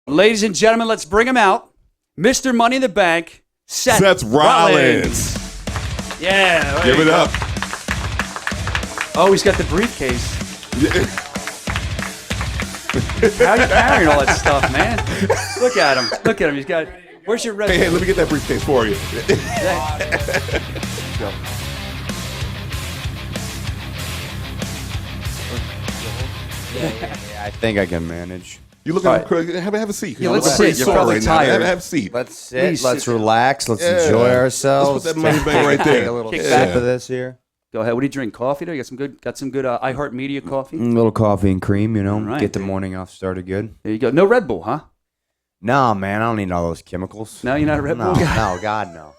Ladies and gentlemen, let's bring him out. Mr. Money in the Bank, Seth Rollins. Yeah. Give it up. Oh, he's got the briefcase. How are you carrying all that stuff, man? Look at him. Look at him. He's got... Where's your red? Hey, let me get that briefcase for you. Go. Yeah, I think I can manage. You look at have a seat. Yeah, let's pretty sit. You're sore probably right now. tired. Have a seat. Let's sit. Please Let's sit. relax. Let's Yeah. enjoy ourselves. Let's put that money bank right Take there. a little Kick sip back. of this here. Go ahead. What do you drink? Coffee there? You got some good iHeartMedia coffee? A little coffee and cream, you know. All right. Get the morning off started good. There you go. No Red Bull, huh? No, man, I don't need all those chemicals. No, you're not a Red No, Bull guy? no, God, no.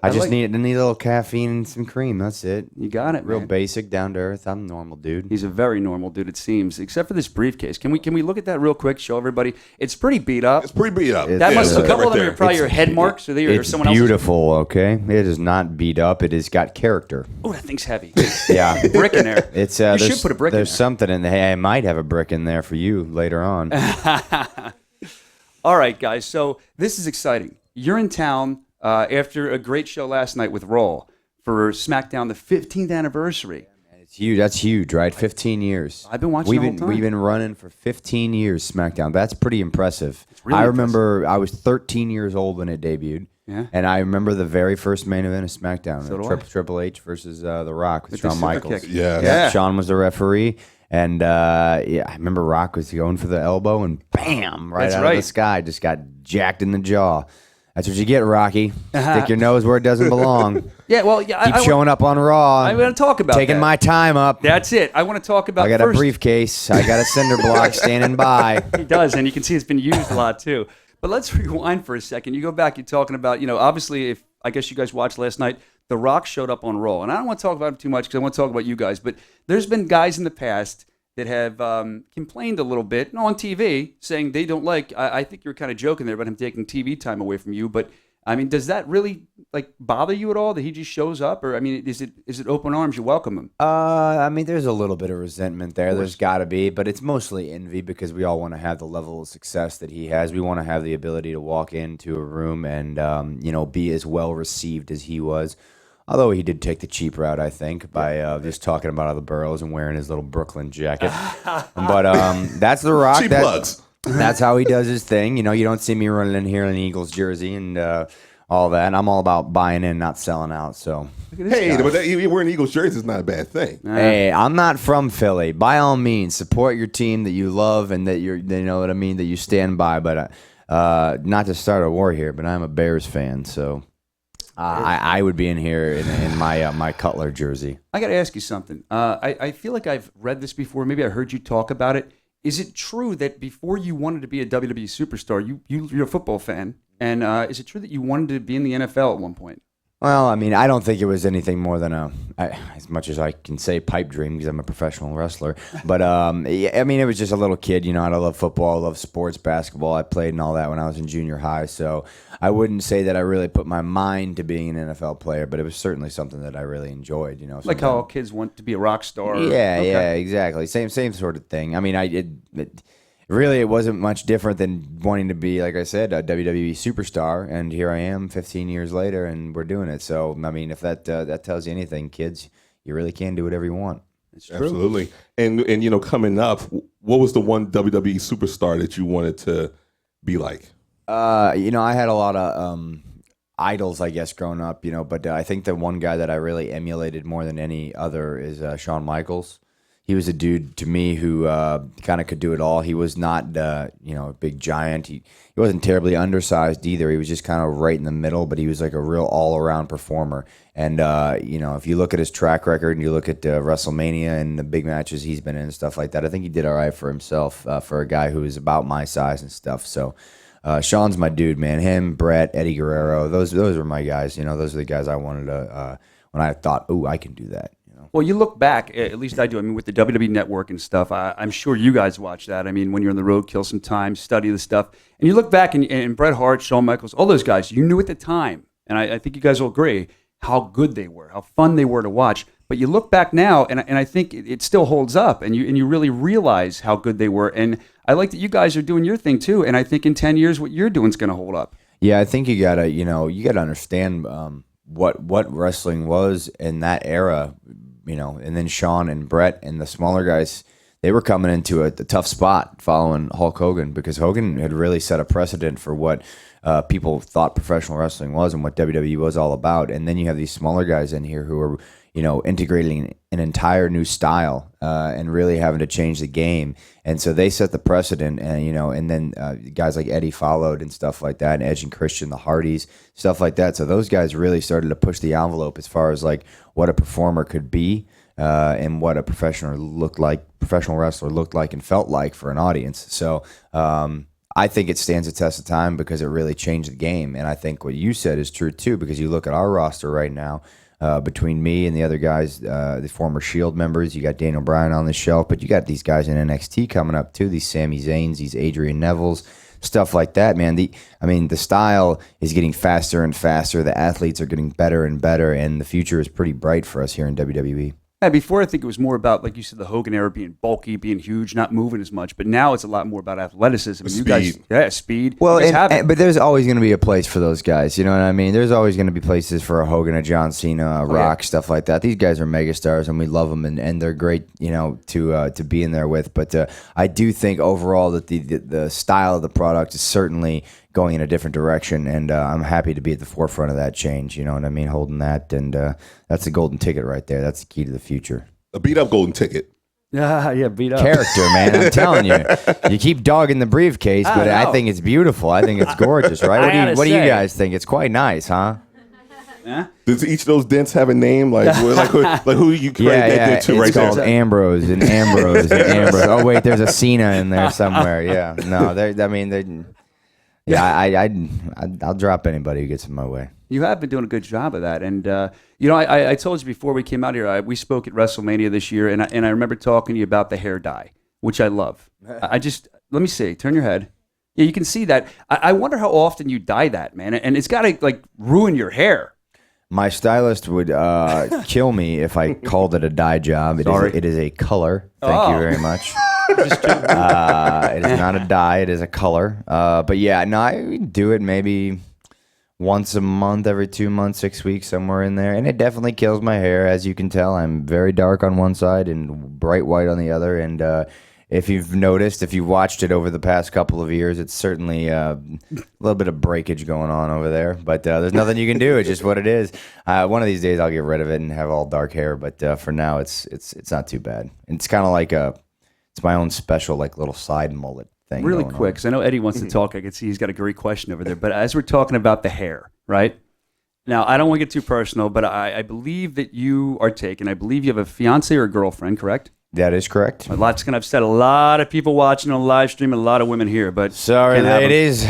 I just need a little caffeine and some cream. That's it. You got it, Real man. basic, down to earth. I'm a normal dude. He's a very normal dude, it seems, except for this briefcase. Can we look at that real quick? Show everybody. It's pretty beat up. It's pretty beat up. That must a couple of them right are probably there. your head marks, or they or It's someone else's. beautiful, okay? It is not beat up. It has got character. Oh, that thing's heavy. Yeah. Brick in there. It's You there's, should put a brick in There's there. something in there. Hey, I might have a brick in there for you later on. All right, guys. So this is exciting. You're in town after a great show last night with Raw for SmackDown, the 15th anniversary. It's huge. That's huge, right? 15 years. I've been watching the whole time. We've been running for 15 years, SmackDown. That's pretty impressive. really I remember I was 13 years old when it debuted. Yeah. And I remember the very first main event of SmackDown. So do I. Triple H versus The Rock with With the Shawn super Michaels. kick. Yeah. Shawn was the referee. And I remember Rock was going for the elbow and bam, right That's out right. of the sky. Just got jacked in the jaw. That's what you get, Rocky. Stick your nose where it doesn't belong. Yeah, well, yeah. Keep showing up on Raw. I'm going to talk about Taking that. my time up. That's it. I want to talk about I got first. a briefcase. I got a cinder block standing by. He does, and you can see it's been used a lot too. But let's rewind for a second. You go back, you're talking about, obviously, if I guess you guys watched last night, The Rock showed up on Raw. And I don't want to talk about him too much because I want to talk about you guys. But there's been guys in the past that have complained a little bit on TV saying they don't like, I think you're kind of joking there about him taking TV time away from you. But, I mean, does that really bother you at all that he just shows up? Or, I mean, is it open arms? You welcome him? I mean, there's a little bit of resentment there. There's got to be, but it's mostly envy because we all want to have the level of success that he has. We want to have the ability to walk into a room and, be as well received as he was. Although he did take the cheap route, I think, by just talking about all the boroughs and wearing his little Brooklyn jacket. But that's The Rock. Cheap plugs. That's how he does his thing. You don't see me running in here in an Eagles jersey and all that. And I'm all about buying in, not selling out. So, Hey, but wearing Eagles jersey is not a bad thing. hey, I'm not from Philly. By all means, support your team that you love and that you know what I mean, that you stand by. But not to start a war here, but I'm a Bears fan, so. I would be in here in my Cutler jersey. I got to ask you something. I feel like I've read this before. Maybe I heard you talk about it. Is it true that before you wanted to be a WWE superstar, you're a football fan, and is it true that you wanted to be in the NFL at one point? Well, I mean, I don't think it was anything more than as much as I can say, pipe dream because I'm a professional wrestler. But yeah, I mean, it was just a little kid. I love football, I love sports, basketball. I played and all that when I was in junior high. So I wouldn't say that I really put my mind to being an NFL player, but it was certainly something that I really enjoyed. Like how all kids want to be a rock star. Yeah, Okay. yeah, exactly. Same sort of thing. I mean, really, it wasn't much different than wanting to be, like I said, a WWE superstar, and here I am 15 years later, and we're doing it. So, I mean, if that tells you anything, kids, you really can do whatever you want. It's true. Absolutely. And coming up, what was the one WWE superstar that you wanted to be like? I had a lot of idols, I guess, growing up, but I think the one guy that I really emulated more than any other is Shawn Michaels. He was a dude to me who kind of could do it all. He was not, a big giant. He wasn't terribly undersized either. He was just kind of right in the middle, but he was like a real all-around performer. And, if you look at his track record and you look at WrestleMania and the big matches he's been in and stuff like that, I think he did all right for himself for a guy who is about my size and stuff. So Shawn's my dude, man. Him, Brett, Eddie Guerrero, those were my guys. Those are the guys I wanted to, when I thought, oh, I can do that. Well, you look back, at least I do. I mean, with the WWE Network and stuff, I'm sure you guys watch that. I mean, when you're on the road, kill some time, study the stuff. And you look back, and Bret Hart, Shawn Michaels, all those guys, you knew at the time, and I think you guys will agree, how good they were, how fun they were to watch. But you look back now, and I think it still holds up, and you really realize how good they were. And I like that you guys are doing your thing too, and I think in 10 years, what you're doing is going to hold up. Yeah, I think you gotta understand what wrestling was in that era, and then Shawn and Brett and the smaller guys, they were coming into a tough spot following Hulk Hogan, because Hogan had really set a precedent for what people thought professional wrestling was and what WWE was all about. And then you have these smaller guys in here who are, integrating an entire new style and really having to change the game. And so they set the precedent, and then guys like Eddie followed and stuff like that, and Edge and Christian, the Hardys, stuff like that. So those guys really started to push the envelope as far as like what a performer could be and what a professional wrestler looked like and felt like for an audience. So I think it stands the test of time because it really changed the game. And I think what you said is true too, because you look at our roster right now, between me and the other guys, the former Shield members, you got Daniel Bryan on the shelf, but you got these guys in NXT coming up too, these Sami Zayns, these Adrian Nevilles, stuff like that, man. The style is getting faster and faster. The athletes are getting better and better, and the future is pretty bright for us here in WWE. Yeah, before I think it was more about, like you said, the Hogan era being bulky, being huge, not moving as much. But now it's a lot more about athleticism. Speed. You guys, speed. Well, you guys have it. but there's always going to be a place for those guys. You know what I mean? There's always going to be places for a Hogan, a John Cena, a Rock, stuff like that. These guys are megastars, and we love them, and they're great, to be in there with. But I do think overall that the style of the product is certainly going in a different direction, and I'm happy to be at the forefront of that change. You know what I mean? Holding that, and that's the golden ticket right there. That's the key to the future. A beat up golden ticket. Yeah, beat up. Character, man. I'm telling you. You keep dogging the briefcase, but I think it's beautiful. I think it's gorgeous, right? What do you guys think? It's quite nice, huh? Yeah. Does each of those dents have a name? Like who you credit that dent to it's right called there? Ambrose and Ambrose and Ambrose. Oh wait, there's a Cena in there somewhere. Yeah, no, I'll drop anybody who gets in my way. You have been doing a good job of that, and I told you before we came out here, we spoke at WrestleMania this year, and I remember talking to you about the hair dye, which I love. Let me see, turn your head. Yeah, you can see that. I wonder how often you dye that, man, and it's got to like ruin your hair. My stylist would kill me if I called it a dye job. It is a color. Thank you very much. It is not a dye. It is a color. But yeah, no, I do it maybe once a month, every 2 months, 6 weeks, somewhere in there. And it definitely kills my hair. As you can tell, I'm very dark on one side and bright white on the other. And if you've noticed, if you've watched it over the past couple of years, it's certainly a little bit of breakage going on over there. But there's nothing you can do. It's just what it is. One of these days, I'll get rid of it and have all dark hair. But for now, it's not too bad. It's kind of like it's my own special like little side mullet thing. Really quick, because I know Eddie wants to talk. I can see he's got a great question over there. But as we're talking about the hair, right? Now, I don't want to get too personal, but I believe that you are taken. I believe you have a fiance or a girlfriend, correct? That is correct. A lot's going to upset a lot of people watching on live stream and a lot of women here. But sorry, ladies.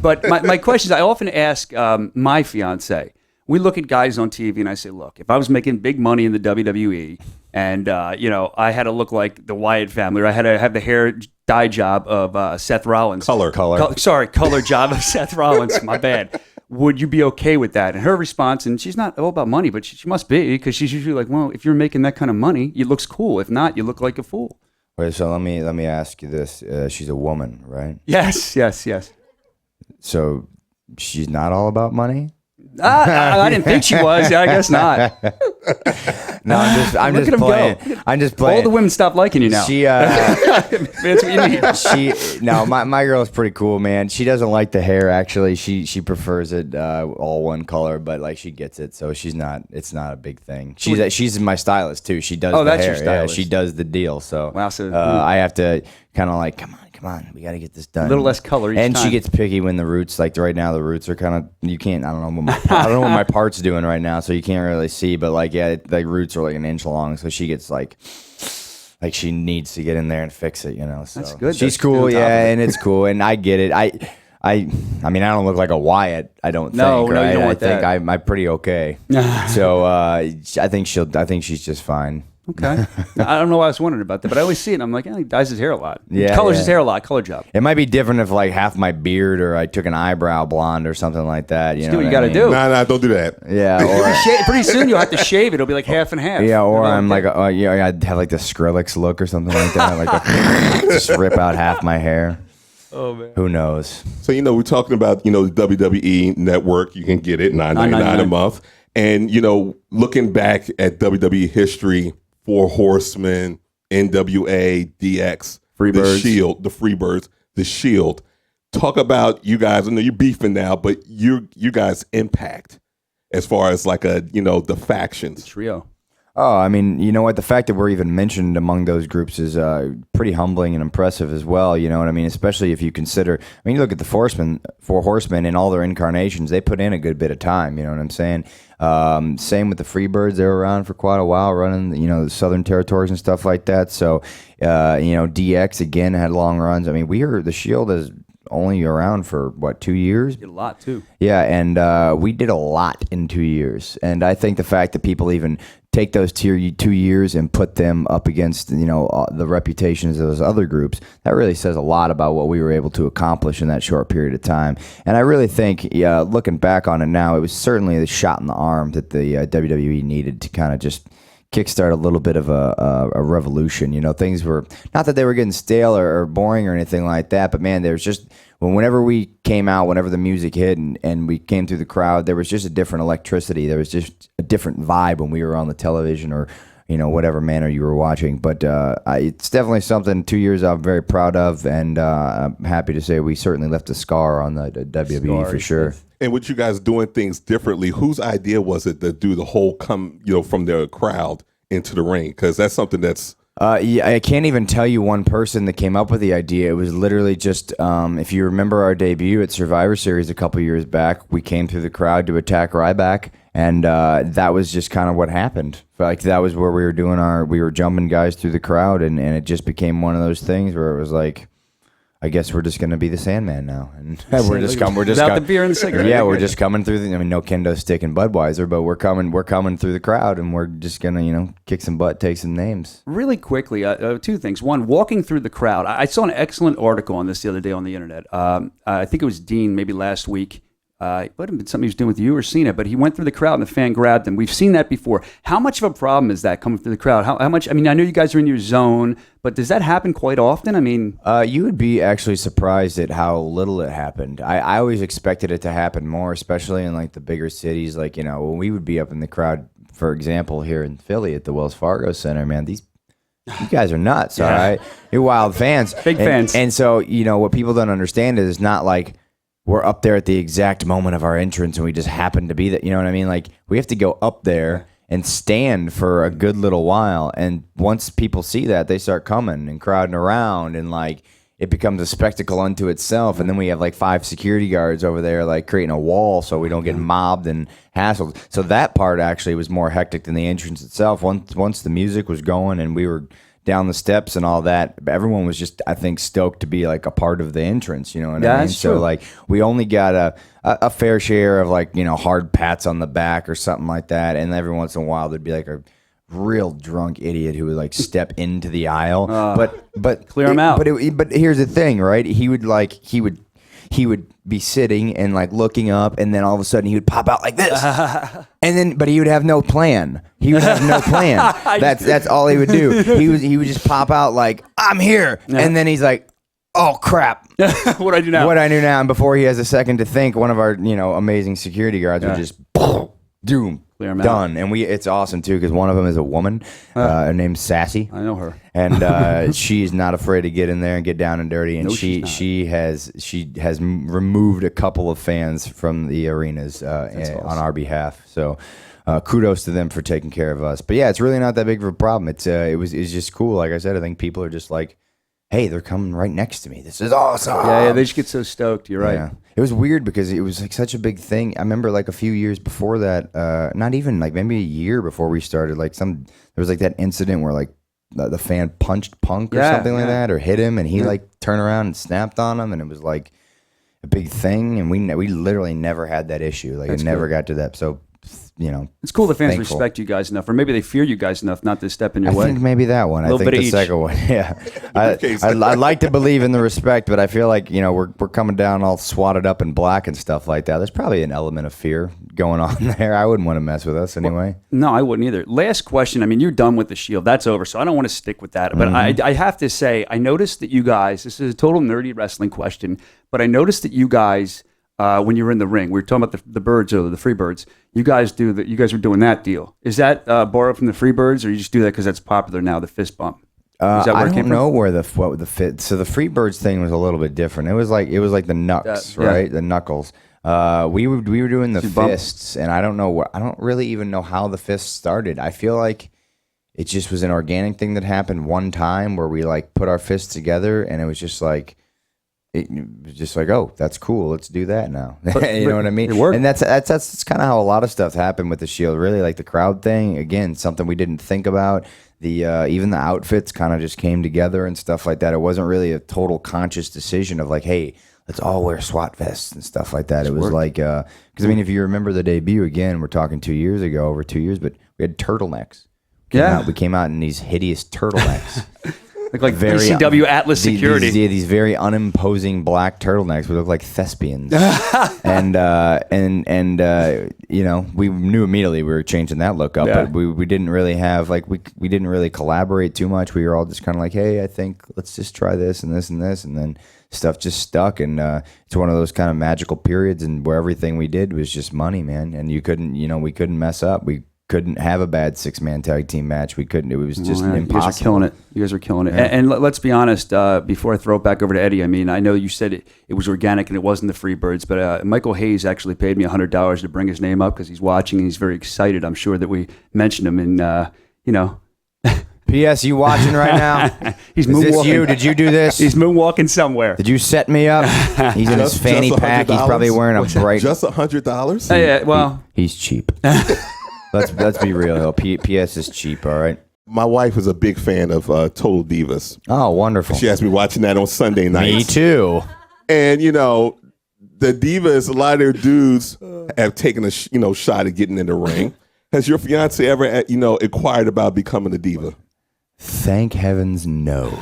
But my question is, I often ask my fiance. We look at guys on TV, and I say, look, if I was making big money in the WWE, and I had to look like the Wyatt family, or I had to have the hair dye job of Seth Rollins. Color Job of Seth Rollins. My bad. Would you be okay with that? And her response, and she's not all about money, but she must be, because she's usually like, well, if you're making that kind of money, it looks cool. If not, you look like a fool. Wait, so let me ask you this: she's a woman, right? Yes. So she's not all about money? I didn't think she was. I guess not. No, I'm just playing. I'm just playing. All the women stop liking you now. That's what you need. My girl is pretty cool, man. She doesn't like the hair. Actually, she prefers it all one color, but like she gets it, so it's not a big thing. She's my stylist too. She does the that's hair. your stylist. Yeah, she does the deal. So wow, so I have to kind of like, come on, we got to get this done. A little less color each and time. she gets picky when the roots, like right now, the roots are kind of, I don't know what my part's doing right now, so you can't really see, but like, yeah, the roots are like an inch long, so she gets like she needs to get in there and fix it, So that's good. She's cool, yeah, and it's cool, and I get it. I mean, I don't look like a Wyatt, I don't think, right? You don't want I think that. I'm pretty okay. So I think she's just fine. Okay. I don't know why I was wondering about that, but I always see it. And I'm like, he dyes his hair a lot. Yeah, Colors yeah. his hair a lot. Color job. It might be different if like half my beard or I took an eyebrow blonde or something like that. You know do what you I gotta mean? do. Nah, don't do that. Yeah, or Pretty soon you'll have to shave it. It'll be like half and half. yeah, or I'm Okay. like, I'd have like the Skrillex look or something like that. Like just rip out half my hair. Oh man. Who knows? So we're talking about the WWE Network. You can get it $9.99 a month, and looking back at WWE history, Four Horsemen, NWA, DX, Freebirds. the Shield, the Freebirds, the Shield. Talk about you guys. I know you're beefing now, but you guys' impact as far as like the factions. Trio. Oh, I mean, you know what? The fact that we're even mentioned among those groups is pretty humbling and impressive as well. You know what I mean? Especially if you consider, you look at the Four Horsemen in all their incarnations, they put in a good bit of time. You know what I'm saying? Same with the Freebirds. They were around for quite a while, running, the Southern Territories and stuff like that. So, DX, again, had long runs. I mean, the Shield is only around for, 2 years? Did a lot too. Yeah, and we did a lot in 2 years. And I think the fact that people even take those 2 years and put them up against, the reputations of those other groups, that really says a lot about what we were able to accomplish in that short period of time. And I really think, looking back on it now, it was certainly the shot in the arm that the WWE needed to kind of just kickstart a little bit of a revolution. Things were, not that they were getting stale or boring or anything like that, but man, there's just, whenever we came out, whenever the music hit and we came through the crowd, there was just a different electricity. There was just a different vibe when we were on the television or, whatever manner you were watching. But it's definitely something 2 years I'm very proud of, and I'm happy to say we certainly left a scar on the WWE for sure. And with you guys doing things differently, whose idea was it to do the whole from the crowd into the ring? Because that's something that's I can't even tell you one person that came up with the idea. It was literally just, if you remember our debut at Survivor Series a couple years back, we came through the crowd to attack Ryback, and that was just kind of what happened. Like, that was where we were jumping guys through the crowd, and it just became one of those things where it was like, I guess we're just going to be the Sandman now, and we're just without the beer and the cigarette. Yeah, we're just coming through. No kendo stick and Budweiser, but we're coming through the crowd, and we're just gonna kick some butt, take some names. Really quickly, two things. One, walking through the crowd. I saw an excellent article on this the other day on the internet. I think it was Dean, maybe last week. It would have been something he was doing with you or Cena, but he went through the crowd and the fan grabbed him. We've seen that before. How much of a problem is that coming through the crowd? How much? I mean, I know you guys are in your zone, but does that happen quite often? I mean, you would be actually surprised at how little it happened. I always expected it to happen more, especially in like the bigger cities. Like, when we would be up in the crowd, for example, here in Philly at the Wells Fargo Center, man, you guys are nuts, all right? You're wild fans. Big fans. And so, what people don't understand is it's not like we're up there at the exact moment of our entrance and we just happen to be that. You know what I mean? Like, we have to go up there and stand for a good little while. And once people see that, they start coming and crowding around, and like, it becomes a spectacle unto itself. And then we have like 5 security guards over there, like creating a wall so we don't get mobbed and hassled. So that part actually was more hectic than the entrance itself. Once the music was going and we were down the steps and all that, everyone was just, I think, stoked to be like a part of the entrance. You know what I mean? That's So true. like, we only got a fair share of like, hard pats on the back or something like that. And every once in a while there'd be like a real drunk idiot who would like step into the aisle, but clear him out. But here's the thing, right? He would be sitting and like looking up, and then all of a sudden he would pop out like this, but he would have no plan. He would have no plan. That's all he would do. He would just pop out like, I'm here, and then he's like, oh crap. what do I do now? What I do now, and before he has a second to think, one of our amazing security guards would just doom. Clear 'em out. Done. And it's awesome too, because one of them is a woman. Her name's Sassy. I know her. And she's not afraid to get in there and get down and dirty. And No, she she's has removed a couple of fans from the arenas awesome. on our behalf. So kudos to them for taking care of us. But yeah, it's really not that big of a problem. It's just cool. Like I said, I think people are just like, hey, they're coming right next to me. This is awesome. Yeah, they just get so stoked. You're right. Yeah. It was weird because it was like such a big thing. I remember like a few years before that, not even like maybe a year before we started, like there was like that incident where like the fan punched Punk or something like that, or hit him, and he like turned around and snapped on him, and it was like a big thing. And we literally never had that issue. Like, it never got to that. So It's cool the fans thankful. respect you guys enough, or maybe they fear you guys enough not to step in your way. I think maybe that one. I Little think bit of the each. second one. Yeah, I'd like to believe in the respect, but I feel like we're coming down all swatted up in black and stuff like that. There's probably an element of fear going on there. I wouldn't want to mess with us anyway. No, I wouldn't either. Last question. I mean, you're done with the Shield. That's over, so I don't want to stick with that. But I have to say, I noticed that you guys, this is a total nerdy wrestling question, but I noticed that you guys, when you were in the ring, we were talking about the birds or the Freebirds. You guys were doing that deal. Is that borrowed from the Freebirds, or you just do that because that's popular now, the fist bump? Is that where I it came don't know where the fit. So the Freebirds thing was a little bit different. It was like the knucks, yeah. right? The knuckles. We were doing the bump. fists, and I don't really even know how the fists started. I feel like it just was an organic thing that happened one time where we like put our fists together, and it was just like. It was just like, oh, that's cool. Let's do that now. You know what I mean? It worked. And that's kind of how a lot of stuff happened with the Shield. Really, like the crowd thing. Again, something we didn't think about. Even the outfits kind of just came together and stuff like that. It wasn't really a total conscious decision of like, hey, let's all wear SWAT vests and stuff like that. It was like, because I mean, if you remember the debut again, we're talking 2 years ago, over 2 years, but we had turtlenecks. We came out in these hideous turtlenecks. Look like very ECW Atlas security. These very unimposing black turtlenecks. We look like thespians. and we knew immediately we were changing that look up, but we didn't really have we didn't really collaborate too much. We were all just kind of like, hey, I think let's just try this and this and this, and then stuff just stuck. And it's one of those kind of magical periods, and where everything we did was just money, man. And we couldn't mess up. We couldn't have a bad 6-man tag team match. We couldn't. It was just impossible. You guys are killing it. And let's be honest, before I throw it back over to Eddie, I mean, I know you said it was organic and it wasn't the Freebirds, but Michael Hayes actually paid me $100 to bring his name up because he's watching and he's very excited. I'm sure that we mentioned him, and P.S. You watching right now? He's Is this moonwalking. you? Did you do this? He's moonwalking somewhere. Did you set me up? He's in his fanny pack. He's probably wearing a bright. Just $100. Yeah, well, He's cheap. Let's be real. P.S. is cheap. All right. My wife was a big fan of Total Divas. Oh, wonderful. She has me watching that on Sunday nights. Me too. And the Divas, a lot of their dudes have taken a shot at getting in the ring. Has your fiance ever inquired about becoming a diva? Thank heavens, no.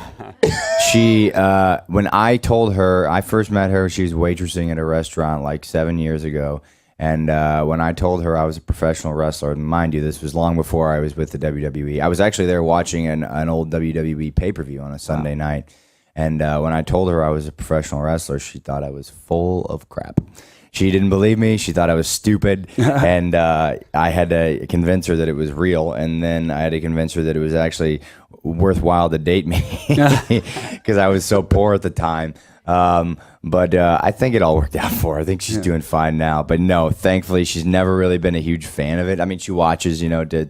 She, when I told her, I first met her, she was waitressing at a restaurant like 7 years ago. And when I told her I was a professional wrestler, and mind you, this was long before I was with the WWE. I was actually there watching an old WWE pay-per-view on a Sunday night. And when I told her I was a professional wrestler, she thought I was full of crap. She didn't believe me. She thought I was stupid. And I had to convince her that it was real. And then I had to convince her that it was actually worthwhile to date me because I was so poor at the time. But I think it all worked out for her. I think she's doing fine now. But no, thankfully, she's never really been a huge fan of it. I mean, she watches, to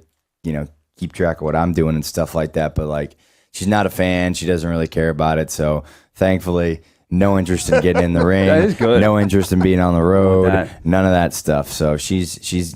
keep track of what I'm doing and stuff like that. But like, she's not a fan. She doesn't really care about it. So thankfully, no interest in getting in the ring. That is good. No interest in being on the road. That. None of that stuff. So she's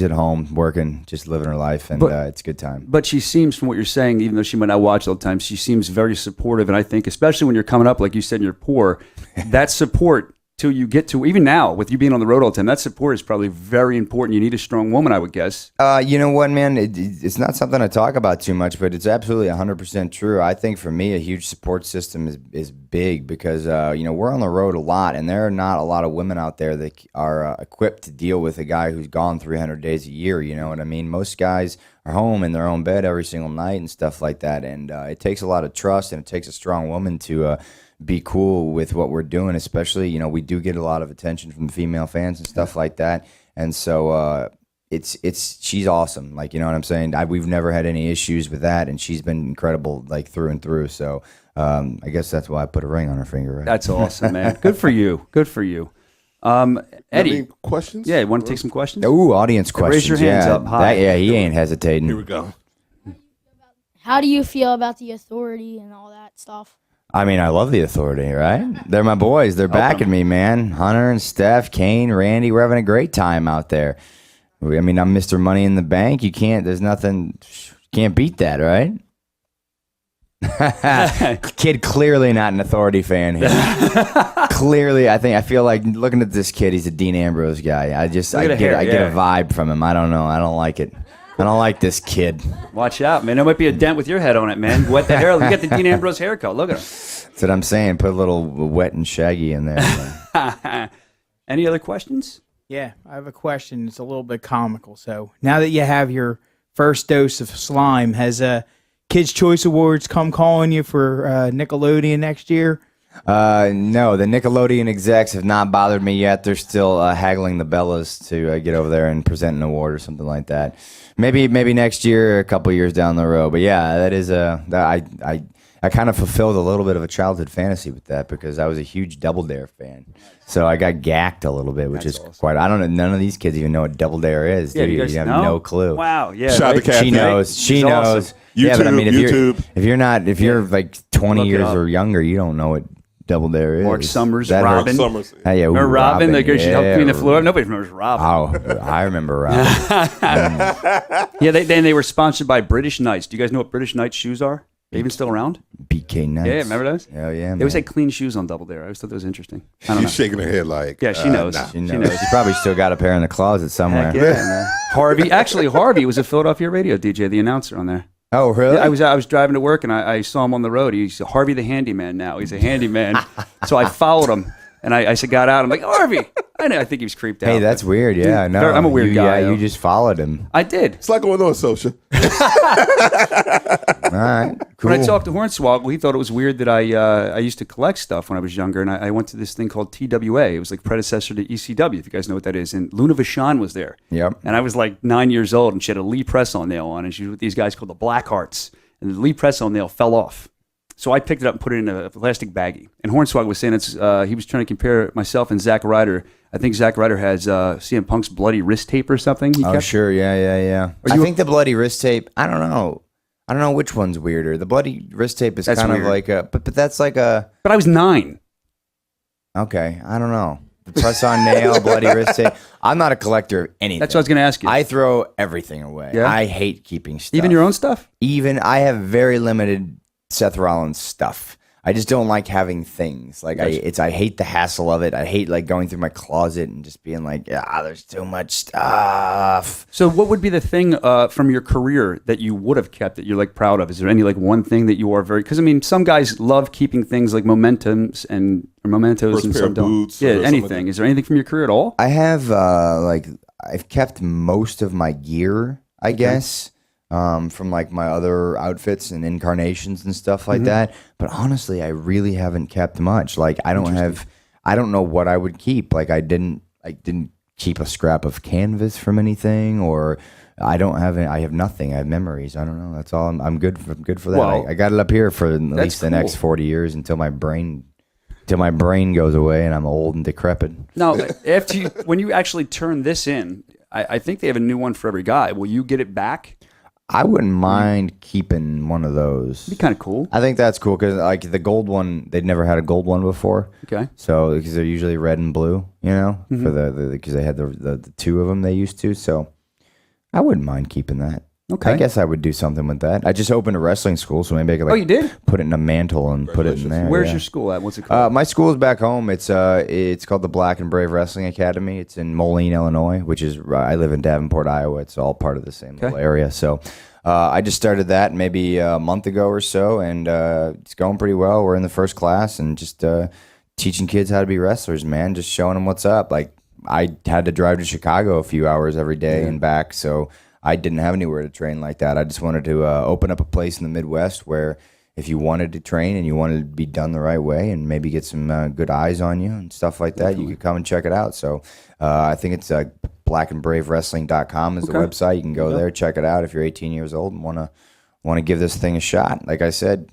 at home working, just living her life, and it's a good time. But she seems, from what you're saying, even though she might not watch all the time, she seems very supportive. And I think, especially when you're coming up, like you said, you're poor, that support till you get to, even now, with you being on the road all the time, that support is probably very important. You need a strong woman, I would guess. You know what, man? It's not something I talk about too much, but it's absolutely 100% true. I think for me, a huge support system is big because, we're on the road a lot, and there are not a lot of women out there that are equipped to deal with a guy who's gone 300 days a year, you know what I mean? Most guys are home in their own bed every single night and stuff like that, and it takes a lot of trust, and it takes a strong woman to be cool with what we're doing, especially, we do get a lot of attention from the female fans and stuff like that. And so she's awesome. Like, you know what I'm saying? We've never had any issues with that, and she's been incredible, like, through and through. So I guess that's why I put a ring on her finger, right? That's awesome, man. Good for you. Good for you. Eddie, any questions? Yeah, you want to take some questions? Ooh, audience questions. Raise your hands up high. He ain't hesitating. Here we go. How do you feel about the Authority and all that stuff? I mean, I love the Authority, right? They're my boys. They're backing me, man. Hunter and Steph, Kane, Randy, we're having a great time out there. I mean, I'm Mr. Money in the Bank. There's nothing, you can't beat that, right? Kid clearly not an authority fan here. Clearly, I feel like looking at this kid, he's a Dean Ambrose guy. I get a vibe from him. I don't know. I don't like it. I don't like this kid. Watch out, man. There might be a dent with your head on it, man. Wet the hair. Look at the Dean Ambrose haircut. Look at him. That's what I'm saying. Put a little wet and shaggy in there. Any other questions? Yeah, I have a question. It's a little bit comical. So now that you have your first dose of slime, has Kids' Choice Awards come calling you for Nickelodeon next year? No, the Nickelodeon execs have not bothered me yet. They're still haggling the Bellas to get over there and present an award or something like that. Maybe next year, a couple years down the road. But yeah, that is I kind of fulfilled a little bit of a childhood fantasy with that because I was a huge Double Dare fan. So I got gacked a little bit, which is awesome. Quite. I don't know. None of these kids even know what Double Dare is. Yeah, do you? You have no clue. Wow. Yeah. Shout out to Kathy. She knows. She knows. YouTube, yeah, but I mean, YouTube. if you're like 20 years or younger, you don't know what Double Dare is. Mark Summers, That Robin. hurts. Yeah, remember Robin, the girl she helped clean the floor? Nobody remembers Robin. Oh, I remember Robin. Yeah, they were sponsored by British Knights. Do you guys know what British Knights shoes are? They even still around? BK Knights. Yeah, remember those? Hell yeah, They always had clean shoes on Double Dare. I always thought that was interesting. I don't know. She's shaking her head like, Yeah, she knows. nah. She knows. She probably still got a pair in the closet somewhere. Heck yeah, man. Harvey was a Philadelphia radio DJ, the announcer on there. Oh, really? Yeah, I was driving to work and I saw him on the road. He's Harvey the handyman now. He's a handyman. So I followed him and I got out. I'm like, Harvey. I think he was creeped out. Hey, that's weird. Yeah, no. I'm a weird guy. Yeah, you just followed him. I did. It's like going on, social. All right, cool. When I talked to Hornswoggle, he thought it was weird that I used to collect stuff when I was younger, and I went to this thing called TWA. It was like predecessor to ECW, if you guys know what that is. And Luna Vachon was there. Yep. And I was like 9 years old, and she had a Lee press-on nail on, and she was with these guys called the Blackhearts. And the Lee press-on nail fell off. So I picked it up and put it in a plastic baggie. And Hornswoggle was saying he was trying to compare myself and Zack Ryder. I think Zack Ryder has CM Punk's bloody wrist tape or something. Sure. Yeah. I think the bloody wrist tape, I don't know which one's weirder. The bloody wrist tape is kind of like but that's like a... But I was 9. Okay, I don't know. The press-on nail, bloody wrist tape. I'm not a collector of anything. That's what I was going to ask you. I throw everything away. Yeah? I hate keeping stuff. Even your own stuff? I have very limited Seth Rollins stuff. I just don't like having things. Like I hate the hassle of it. I hate like going through my closet and just being like, there's too much stuff. So what would be the thing from your career that you would have kept that you're like proud of? Is there any like one thing that you are because I mean some guys love keeping things like mementos and First pair of boots Yeah, or anything. like Is there anything from your career at all? I have I've kept most of my gear, I guess. From like my other outfits and incarnations and stuff like that. But honestly, I really haven't kept much. Like I don't know what I would keep. Like I didn't keep a scrap of canvas from anything, or I have nothing. I have memories. I don't know. That's all. I'm good for that. Well, I got it up here for at least the next 40 years until my brain goes away and I'm old and decrepit. Now, when you actually turn this in, I think they have a new one for every guy. Will you get it back? I wouldn't mind keeping one of those. It'd be kind of cool. I think that's cool because like the gold one, they'd never had a gold one before. Okay. So because they're usually red and blue, for because they had the two of them they used to. So I wouldn't mind keeping that. Okay. I guess I would do something with that. I just opened a wrestling school, so maybe I could you did? put it in a mantle and put it in there. Where's your school at? What's it called? My school is back home. It's called the Black and Brave Wrestling Academy. It's in Moline, Illinois, which is I live in Davenport, Iowa. It's all part of the same little area. So I just started that maybe a month ago or so, and it's going pretty well. We're in the first class and just teaching kids how to be wrestlers, man. Just showing them what's up. Like I had to drive to Chicago a few hours every day and back, so I didn't have anywhere to train like that. I just wanted to open up a place in the Midwest where if you wanted to train and you wanted to be done the right way and maybe get some good eyes on you and stuff like that, you could come and check it out. So I think it's blackandbravewrestling.com is the website. You can go there, check it out if you're 18 years old and want to give this thing a shot. Like I said,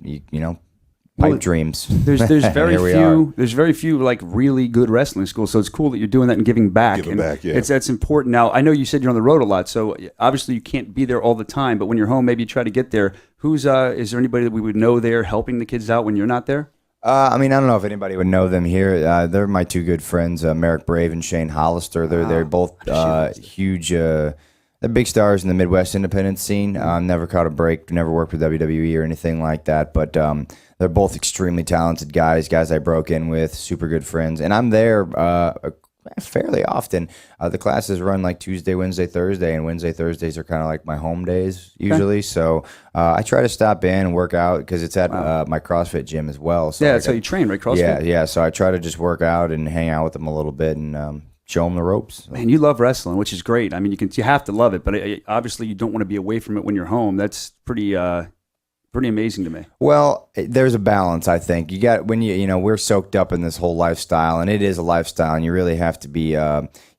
pipe dreams. There's very few like really good wrestling schools, so it's cool that you're doing that and giving back. That's important. Now I know you said you're on the road a lot, so obviously you can't be there all the time. But when you're home, maybe you try to get there. Is there anybody that we would know there helping the kids out when you're not there? I mean, I don't know if anybody would know them here. They're my two good friends, Merrick Brave and Shane Hollister. They're both huge They're big stars in the Midwest independent scene. Never caught a break, never worked with WWE or anything like that. But they're both extremely talented guys I broke in with, super good friends. And I'm there fairly often. The classes run like Tuesday, Wednesday, Thursday, and Wednesday, Thursdays are kind of like my home days usually. So I try to stop in and work out because it's at my CrossFit gym as well. So yeah, that's how you train, right? CrossFit? Yeah. So I try to just work out and hang out with them a little bit and show them the ropes. Man, you love wrestling, which is great. I mean, you have to love it, but obviously you don't want to be away from it when you're home. That's pretty amazing to me. Well, there's a balance, I think. You got when we're soaked up in this whole lifestyle, and it is a lifestyle, and you really have to be. You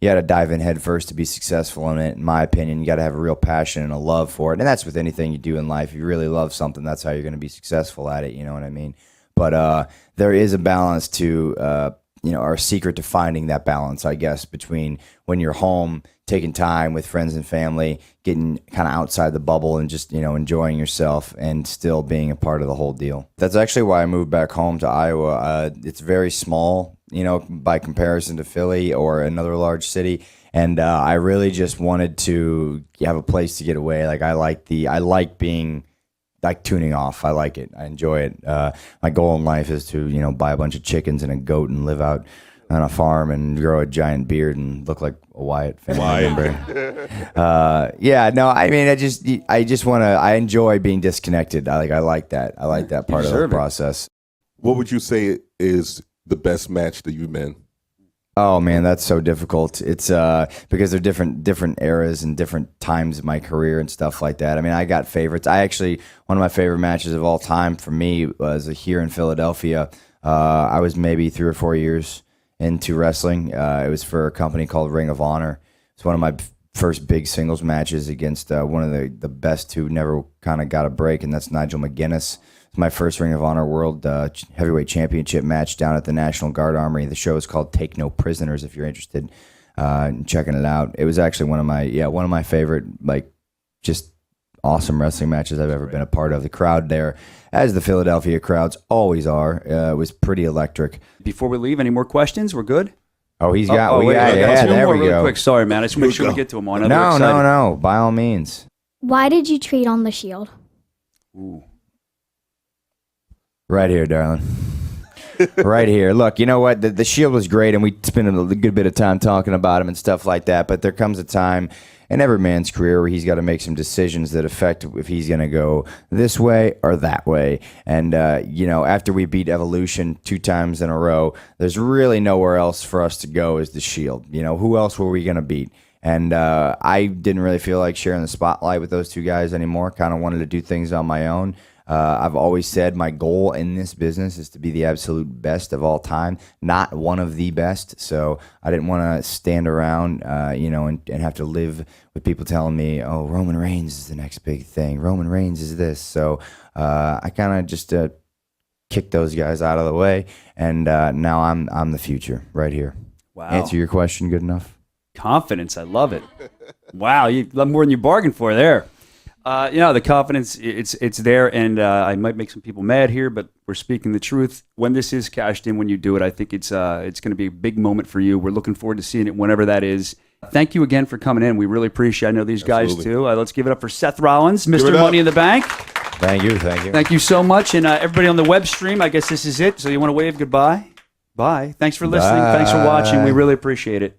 got to dive in head first to be successful in it. In my opinion, you got to have a real passion and a love for it, and that's with anything you do in life. If you really love something, that's how you're going to be successful at it. You know what I mean? But there is a balance to. Our secret to finding that balance, I guess, between when you're home, taking time with friends and family, getting kind of outside the bubble and just, enjoying yourself and still being a part of the whole deal. That's actually why I moved back home to Iowa. It's very small, by comparison to Philly or another large city. And I really just wanted to have a place to get away. Like I like being like tuning off. I like it. I enjoy it. My goal in life is to, buy a bunch of chickens and a goat and live out on a farm and grow a giant beard and look like a Wyatt family member. I mean, I just want to. I enjoy being disconnected. I like that. I like that part of the process. What would you say is the best match that you've been? Oh man, that's so difficult. It's because they're different eras and different times of my career and stuff like that. I mean, I got favorites. One of my favorite matches of all time for me was here in Philadelphia. I was maybe 3 or 4 years into wrestling. It was for a company called Ring of Honor. It's one of my first big singles matches against one of the best who never kind of got a break, and that's Nigel McGuinness. My first Ring of Honor World Heavyweight Championship match down at the National Guard Armory. The show is called Take No Prisoners. If you're interested in checking it out, it was actually one of my favorite, like, just awesome wrestling matches I've ever been a part of. The crowd there, as the Philadelphia crowds always are, was pretty electric. Before we leave, any more questions? We're good. Oh, he's got. Wait, There we really go. Quick, sorry, man. I just want to make sure we get to them all. No. By all means. Why did you trade on the Shield? Ooh. Right here, darling. Right here. Look, you know what? The Shield was great, and we spent a good bit of time talking about him and stuff like that. But there comes a time in every man's career where he's got to make some decisions that affect if he's going to go this way or that way. And, after we beat Evolution 2 times in a row, there's really nowhere else for us to go as the Shield. Who else were we going to beat? And I didn't really feel like sharing the spotlight with those 2 guys anymore. Kind of wanted to do things on my own. I've always said my goal in this business is to be the absolute best of all time, not one of the best. So I didn't want to stand around, and have to live with people telling me, oh, Roman Reigns is the next big thing. Roman Reigns is this. So I kind of just kicked those guys out of the way. And now I'm the future right here. Wow. Answer your question good enough? Confidence. I love it. Wow. You love more than you bargained for there. The confidence, it's there, and I might make some people mad here, but we're speaking the truth. When this is cashed in, when you do it, I think it's going to be a big moment for you. We're looking forward to seeing it whenever that is. Thank you again for coming in. We really appreciate it. I know these guys, too. Let's give it up for Seth Rollins, Mr. Money in the Bank. Thank you. Thank you so much. And everybody on the web stream, I guess this is it. So you want to wave goodbye? Bye. Thanks for listening. Bye. Thanks for watching. We really appreciate it.